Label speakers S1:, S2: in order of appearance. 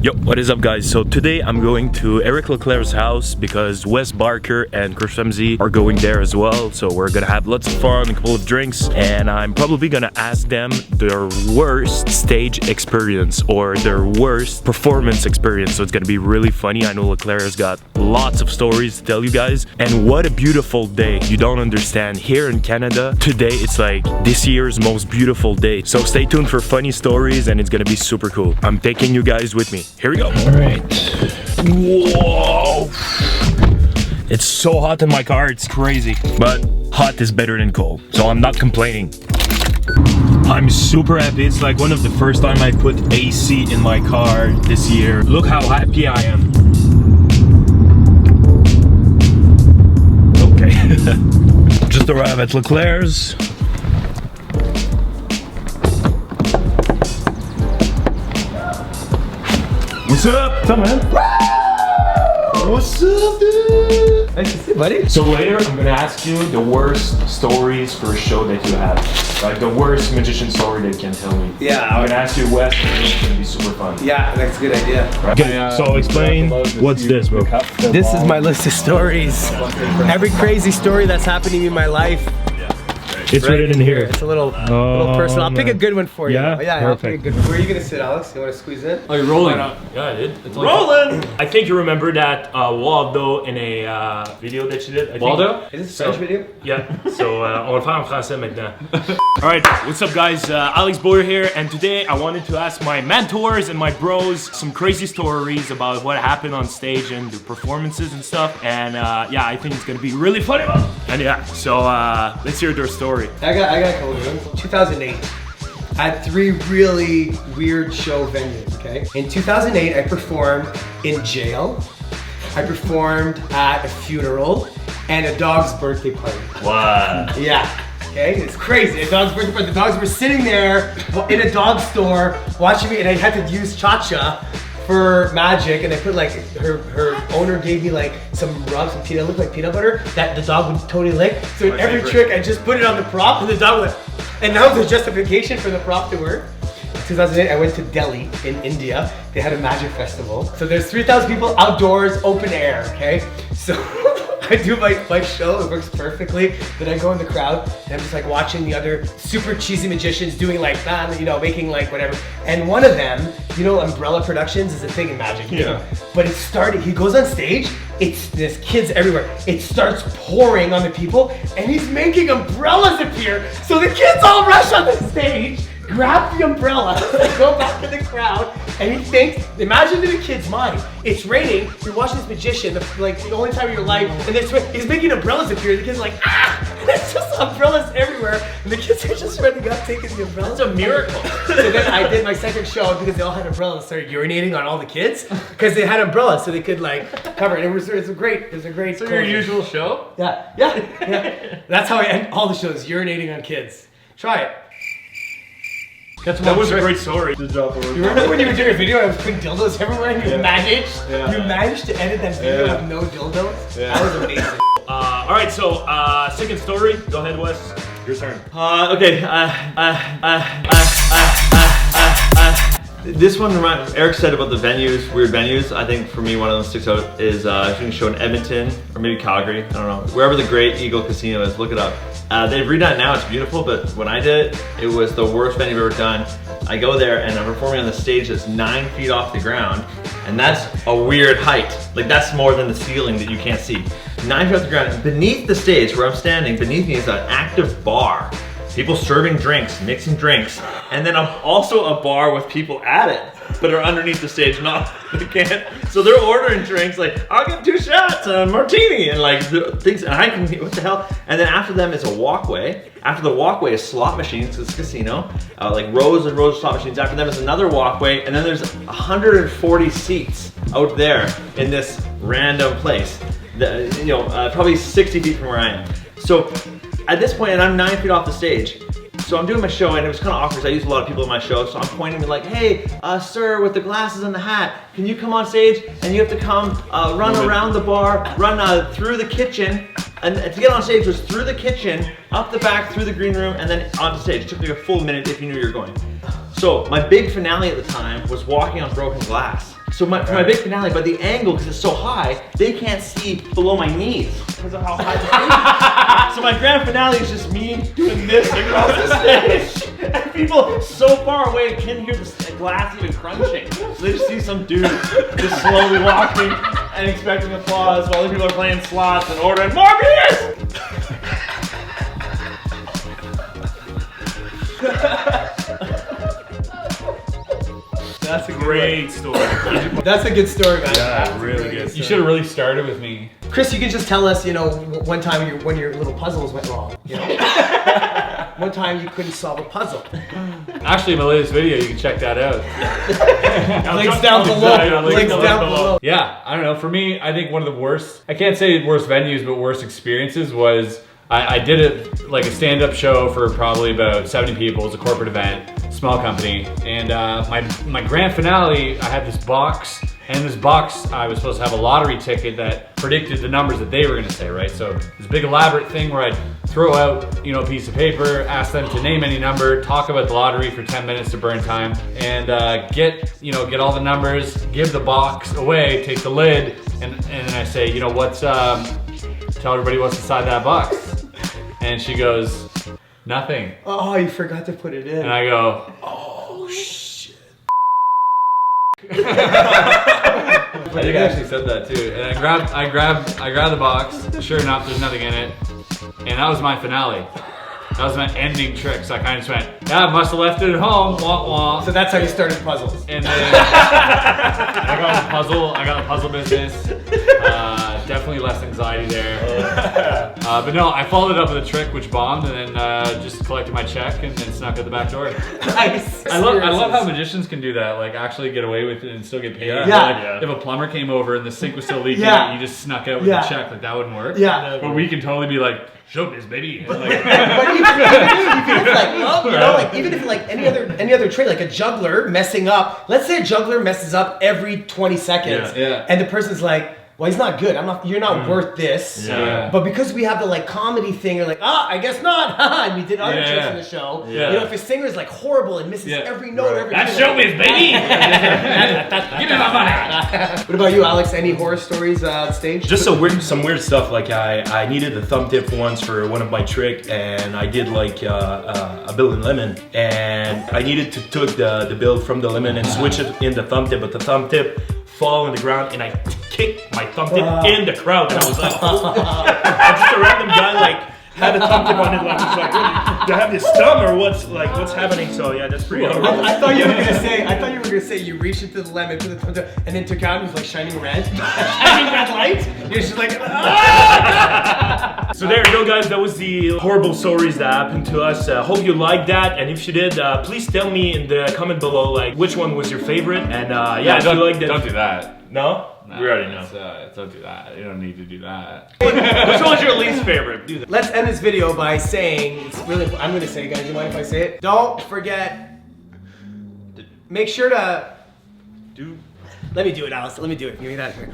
S1: Yo, what is up guys? So today I'm going to Eric Leclerc's house because Wes Barker and Ramsay are going there as well. So we're gonna have lots of fun, a couple of drinks, and I'm probably gonna ask them their worst stage experience or their worst performance experience. So it's gonna be really funny. I know Leclerc has got lots of stories to tell you guys. And what a beautiful day. You don't understand. Here in Canada, today it's like this year's most beautiful day. So stay tuned for funny stories and it's gonna be super cool. I'm taking you guys with me. Here we go. All right. Whoa. It's so hot in my car, it's crazy. But hot is better than cold, so I'm not complaining. I'm super happy. It's like one of the first time I put AC in my car this year. Look how happy I am. Okay. Just arrived at Leclerc's. What's up? What's up, man? What's up, dude?
S2: Nice to see you, buddy.
S1: So later, I'm gonna ask you the worst stories for a show that you have. Like the worst magician story that you can tell me.
S2: Yeah.
S1: I'm gonna ask you Wes, and it's gonna be super fun.
S2: Yeah, that's a good idea.
S1: Right? Okay, so explain, what's this, bro?
S2: This is my list of stories. Every crazy story that's happening in my life.
S1: It's right written in here.
S2: It's a little personal. I'll pick a good one for you.
S1: Yeah?
S2: Yeah, I'll pick a good one. Where are you gonna sit, Alex? You wanna squeeze in?
S3: Oh, you're rolling.
S1: Yeah, I did. It's rolling! I think you remember that Waldo in a video that you did. I think.
S3: Waldo?
S2: Is this a French video?
S1: Yeah, so on va le faire en français maintenant. Alright, what's up guys? Alex Boyer here, and today I wanted to ask my mentors and my bros some crazy stories about what happened on stage and the performances and stuff. And yeah, I think it's gonna be really funny. And yeah, so let's hear their story.
S2: I got a couple of them. 2008. I had 3 really weird show venues, okay? In 2008, I performed in jail. I performed at a funeral and a dog's birthday party.
S1: Wow.
S2: Yeah, okay, it's crazy. A dog's birthday party. The dogs were sitting there in a dog store watching me, and I had to use Cha-Cha for magic, and I put like, her owner gave me like some rub, some peanut, looked like peanut butter, that the dog would totally lick. So in every trick, I just put it on the prop, and the dog would, and that was the justification for the prop to work. 2008, I went to Delhi in India. They had a magic festival. So there's 3,000 people outdoors, open air, okay? So I do my show, it works perfectly. Then I go in the crowd and I'm just like watching the other super cheesy magicians doing like, you know, making like whatever. And one of them, you know, Umbrella Productions is a thing in magic. Yeah. But it started, he goes on stage, there's kids everywhere. It starts pouring on the people and he's making umbrellas appear. So the kids all rush on the stage, grab the umbrella, go back to the crowd, and he thinks, imagine in a kid's mind, it's raining, you're watching this magician, the only time of your life, and he's making umbrellas appear, the kid's like, ah! And there's just umbrellas everywhere, and the kids are just running up, taking the umbrellas.
S1: That's a miracle.
S2: So then I did my second show, because they all had umbrellas, started urinating on all the kids, because they had umbrellas, so they could like cover it. It was a great
S3: So your usual show?
S2: Yeah. That's how I end all the shows, urinating on kids. Try it.
S1: That was a great story.
S2: You remember when you were doing a video and I was putting dildos everywhere and you managed to edit that video with no dildos? Yeah. That was amazing.
S1: Alright, so second story. Go ahead, Wes. Your turn.
S4: Okay. This one, Eric said about the venues, weird venues. I think for me, one of them sticks out is shooting a show in Edmonton or maybe Calgary. I don't know. Wherever the Great Eagle Casino is, look it up. They've redone it now, it's beautiful, but when I did it, it was the worst venue I've ever done. I go there and I'm performing on the stage that's 9 feet off the ground, and that's a weird height. Like that's more than the ceiling that you can't see. 9 feet off the ground. Beneath the stage where I'm standing, beneath me is an active bar. People serving drinks, mixing drinks, and then also a bar with people at it, but are underneath the stage, they can't. So they're ordering drinks like, I'll get 2 shots, a martini, and like things, and I can, what the hell? And then after them is a walkway. After the walkway is slot machines, because it's a casino, like rows and rows of slot machines. After them is another walkway, and then there's 140 seats out there in this random place. Probably 60 feet from where I am. So at this point, and I'm 9 feet off the stage, so I'm doing my show, and it was kind of awkward because I use a lot of people in my show, so I'm pointing and like, hey, sir with the glasses and the hat, can you come on stage? And you have to come run around the bar, run through the kitchen, and to get on stage was through the kitchen, up the back, through the green room, and then onto stage. It took me a full minute if you knew you were going. So my big finale at the time was walking on broken glass. So for my big finale, but the angle, because it's so high, they can't see below my knees because of how high the stage is. So my grand finale is just me doing this across the stage. And people so far away can't hear the glass even crunching. So they just see some dude just slowly walking and expecting applause while other people are playing slots and ordering more beers.
S2: That's a
S3: Great story.
S2: That's a good story, man.
S3: Yeah, really good. You should have really started with me.
S2: Chris, you can just tell us, you know, one time when your little puzzles went wrong. You know? One time you couldn't solve a puzzle.
S3: Actually, my latest video, you can check that out.
S2: Links down below. Links down below.
S3: Yeah, I don't know. For me, I think one of the worst, I can't say worst venues, but worst experiences was I did it like a stand-up show for probably about 70 people. It's a corporate event, small company. And my grand finale, I had this box. And in this box, I was supposed to have a lottery ticket that predicted the numbers that they were gonna say, right? So this big elaborate thing where I'd throw out, you know, a piece of paper, ask them to name any number, talk about the lottery for 10 minutes to burn time, and get all the numbers, give the box away, take the lid, and then I say, you know, tell everybody what's inside that box. And she goes, nothing.
S2: Oh, you forgot to put it in.
S3: And I go, oh shit. I think I actually said that too. And I grabbed the box. Sure enough, there's nothing in it. And that was my finale. That was my ending trick. So I kind of just went, yeah, I must have left it at home. Wah, wah.
S2: So that's how you started puzzles.
S3: And then I got a puzzle business. Definitely less anxiety there. But no, I followed it up with a trick which bombed, and then just collected my check and then snuck out the back door.
S2: Nice.
S3: I love how magicians can do that, like actually get away with it and still get paid.
S2: Yeah.
S3: Like, if a plumber came over and the sink was still leaking, you just snuck out with the check, like that wouldn't work.
S2: Yeah.
S3: But we can totally be like, showbiz, baby. And, like,
S2: But even if like, you know, like even if like any other trade, like a juggler messing up. Let's say a juggler messes up every 20 seconds, and the person's like, well, he's not good. You're not worth this.
S3: Yeah.
S2: But because we have the like comedy thing, you're like, I guess not. And we did other tricks in the show.
S3: Yeah.
S2: You know, if a singer is like horrible and misses every note, every
S3: that's
S2: key,
S3: showbiz, baby. Give me my money.
S2: What about you, Alex? Any horror stories on stage?
S1: Just some weird stuff. Like I needed a thumb tip once for one of my trick, and I did like a bill in lemon, and I needed to take the bill from the lemon and switch it in the thumb tip, but the thumb tip fall on the ground, and I kicked my thumb tip in the crowd, and I was like, oh, and just a random guy like had a thumb tip on it, like, was like, do I have this thumb or what's happening? So yeah, that's pretty horrible.
S2: I thought you were gonna say you reached into the lemon, put the thumb tip, and then took out and it was like shining red, shining red light. You're just like, ah!
S1: So there you go, guys. That was the horrible stories that happened to us. Hope you liked that, and if you did, please tell me in the comment below like which one was your favorite. And yeah, if you liked it,
S3: don't do that.
S1: No?
S3: No,
S1: We already know.
S3: Don't do that. You don't need to do that.
S1: Which one was your least favorite? Do that.
S2: Let's end this video by saying, it's really, I'm gonna say, guys, do you mind if I say it? Don't forget, make sure to,
S1: Do
S2: let me do it, Alice, let me do it. Give me that here.